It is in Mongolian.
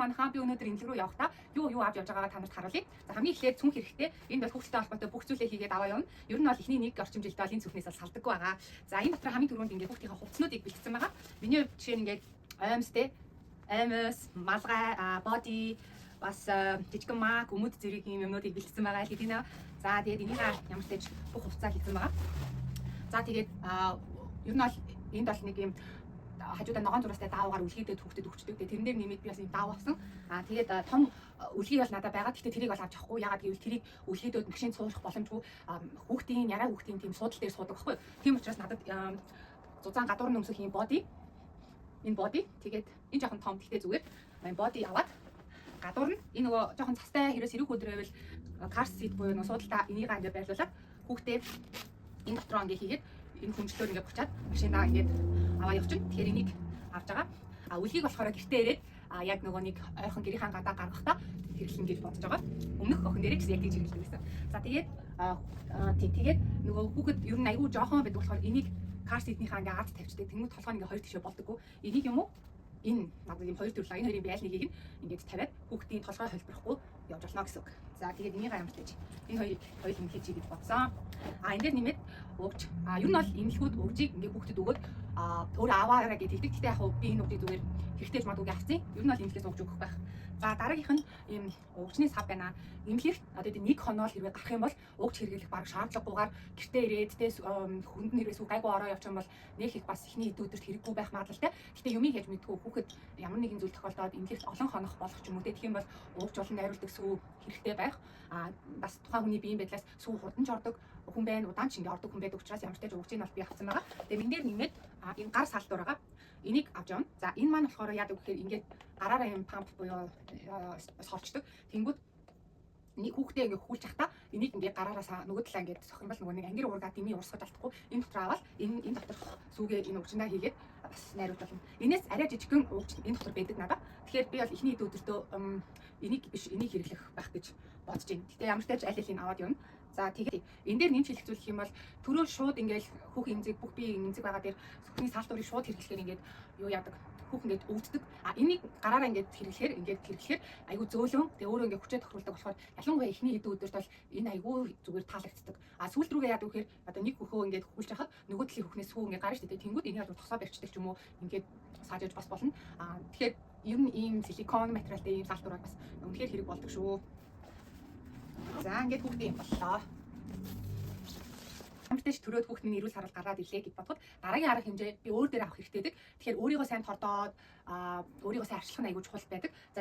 манайхаа би өнөөдөр имлэг рүү явахдаа юу авч явж байгаагаа та нарт харуулъя. За хамгийн эхлээд цүнх хэрэгтэй. Энд бол хүүхдтэй холбоотой бүх зүйлээ хийгээд аваа явна. Ер нь бол эхний нэг орчим жилдээ бол энэ цүнхнээс салдаггүй байгаа. За энэ дотор хамгийн түрүүнд ингээд хүүхдийн хувцснуудыг бэлтгэсэн байгаа. Миний хувьд жишээ нь ингээд аймстэй, аймс, малгай, боди бас жижигэн маа, гүмэд зэрэг юм юмнуудыг бэлтгэсэн байгаа л хэдийнэ. За тэгээд энийг ямар ч тач бүх хувцаа хийсэн байгаа. За тэгээд ер нь бол энд бол нэг юм хажуудаа ногоон зурастай даавгаар үлгийдэд хүүхдэд өгчдөг. Тэрэн дээр нэмээд би бас юм даав авсан. Тэгээд том үлгий бол надад байгаа. Гэхдээ тэрийг бол авч явахгүй. Ягаад гэвэл тэрийг үлгийдэд машин суулгах боломжгүй. Хүүхдийн яраа хүүхдийн тийм суудал дээр суудаг байхгүй. Тийм учраас надад зузаан гадуур нөмсөх юм боди. Энэ боди. Тэгээд энэ жоохон том гэхдээ зүгээр. Энэ боди аваад гадуур нь энэ нөгөө жоохон цастай хэрэг сэрэг хөдрөөл кар сит буюу нөгөө суудалтаа энийг ингээд байрлуулад хүүхдээ энэ дотроо ингээд хийгээд энэ хүнчлөөр ингээд бучаад машинаа ингээд аваа явчихна. Тэгэхээр энийг авч байгаа. Үлгийг болохоор гэртээ ирээд яг нөгөө нэг ойрхон гэрийнхаа гадаа гаргахдаа хэрэглэн гэж бодож байгаа. Өмнөх охин дээрээ гэсэн яг тийж хэрэглэдэг байсан. За тэгээд нөгөө хүүхэд ер нь айгүй жоохон байдаг болохоор энийг кар ситнийхаа ингээд ард тавьчихдаг. Тэнгүүд толгой ингээд хоёр тишээ болдоггүй. Энийг юм уу? Энэ надад юм хоёр төрлөө энэ хоёрын байлныгийг ингээд тавиад хүүхдийн толгой холбохгүй явж болно гэсэн үг. За тэгээд энийг ямар ч энэ хоёрыг хоёулын хийж гэж бодсон. Энэ дээр нэмээд өгч ер нь бол эмнэлгүүд өгжийг ингээд хүүхдэд өгөөд өөрөө аваараа гэж хэлдэг. Гэхдээ яг би энэ үгдийг зүгээр хэрэгтэйж магадгүй авцیں۔ Ер нь бол эмнэлгээс өгж өгөх байх. За дараагийнх нь ийм өгчний сав байна. Эмнэлэгт одоо нэг хоноо хэрвээ гарах юм бол өгч хэрэглэх баг шаардлагагүйгээр гэртээ ирээд хүнд нь хэрвээ гайгүй ороо явчих юм бол нэг их бас эхний хэд өдөрт хэрэггүй байх магадлалтай. Гэхдээ юмыг хийж мэдгүй хүүхэд ямар нэгэн зүйл тохиолдоод эмнэлэгт олон хонох болох ч юм уу тэгэх юм бол өгч болон найруулдаг сүү хэрэгтэй байх. Бас тухайн хүний биеийн байдлаас сүү хурдан ч ордог хүн байна, удаан ч ингэ ордог хүн байдаг учраас ямар ч тач өгчийг бол би авсан байгаа. Тэгээ энэ дээр нэмээд энэ гар салдуур байгаа. Энийг авч явна. За энэ маань болохоор яадаг гэхээр ингээд гараараа юм памп буюу сорчдөг. Тэнгүүд нэг хүүхдээ ингээд хүүлж явахдаа энийг ингээд гараараасаа нөгөө талаа ингээд сохин бол нөгөө нэг ангир уургаа дэмий урсгаж алдахгүй энэ дотор аваад энэ дотор сүүгээ энэ өгчнаа хийгээд бас найруулж болно. Энээс арай жижигхэн өгч энэ дотор байдаг надаа. Тэгэхээр би бол эхний өдөртөө энийг биш энийг хэрэглэх байх гэж бодож байна. Гэтэ ямар ч тач аль алийг аваад явна. За тэгээд энэ дээр нэмж хэлэхцүүлэх юм бол түрүү шууд ингээд хүүхэн эмзэг бүх биеийн эмзэг байгаа дээр сүхний салдуурыг шууд хэрэглэхээр ингээд юу яадаг хүүхэн ингээд өвддөг. Энийг гараараа ингээд хэрэглэхээр айгүй зөөлөн тэгээ өөрөө ингээд хүчээ тохируулдаг болохоор ялангуяа эхний хэдэн өдөрт бол энэ айгүй зүгээр таалагддаг. Сүүлд рүүгээ яадаг гэхээр одоо нэг хөхөө ингээд хөвүүлж хахад нөгөө талын хөхнөөс сүү ингээд гарна шүү дээ. Тэнгүүд энийг бол тосоо барьчдаг ч юм уу ингээд саажиж бас болно. Тэгэхээр ер нь ийм силикон материалтай ийм салдуураар бас үнэхээр хэрэг болдог шүү. За ингээд хүүхдээ юм боллоо. Амттай төрөөд хүүхд минь эрүүл сарал гараад ирлээ гэж бодоход дараагийн арга хэмжээ би өөр дээр авах хэрэгтэй байдаг. Тэгэхээр өөрийгөө сайн тордоод өөрийгөө сайн арчлах нь аягүй чухал байдаг.